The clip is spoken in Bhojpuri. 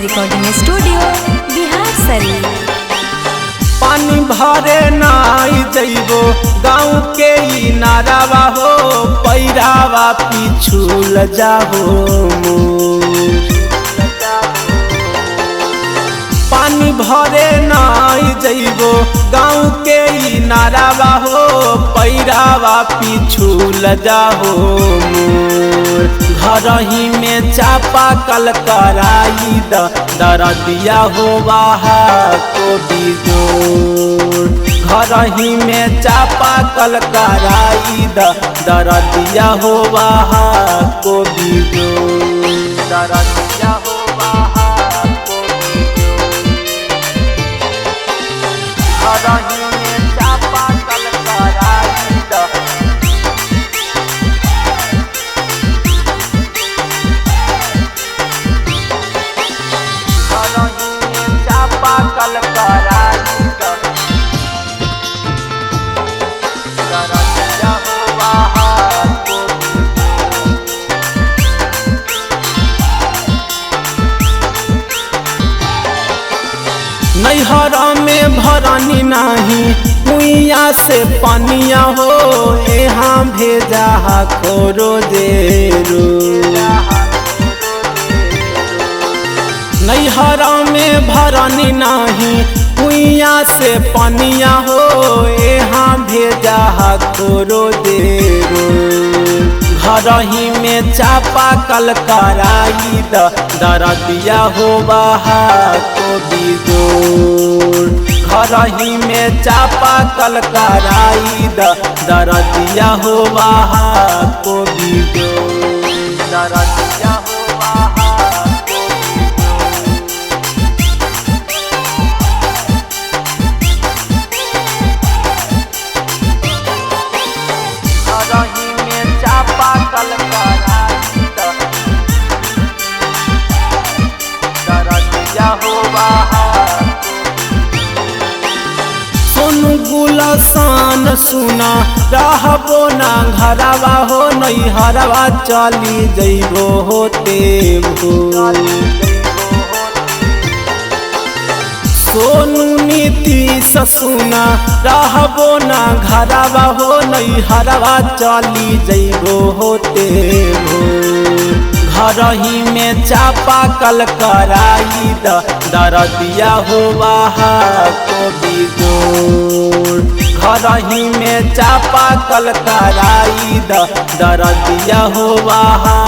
Recording studio Bihar Sharif. पानी भरे नाई जइबो गाँव के ई नारावा हो पैरावा पिछुल जाहो पानी भरे नाई जइबो गाँव के ई नारावा हो पैरावा पिछुल जाहो घर ही में चापा कल कराई दरदिया हो बाहा को बिजोर घर ही में चापा कल कराई दरदिया हो बाहा को बिजोर दरदिया हो बाहा को बिजोर घर ही में चापा कल कराई कल कराई दरदिया हो बाहा को नैहर में भरनी नहीं कुइया से पनिया हो यहाँ भेजा खोरो देरो नैहर में भरनी नहीं कुइया से पनिया हो यहाँ भेजा खोरो देरो घर ही में चापा कल कराई दरदिया हो बाहा को बिजोर घर ही में चापा कल कराई दरदिया हो बाहा को बिजोर दरदिया हो बाहा कल कराई दरदिया हो बाहा सोनू गुलसान सुना रहबो ना घरवा हो नैहरवा चली जइबो होते भूल सोनू नीतीश सुना रहबो ना घरवा हो नैहरवा चली जइबो होते भूल घर ही में चापा कल कराई दरदिया हो बाहा को बिजोर घर ही में चापा कल कराई दरदिया हो बाहा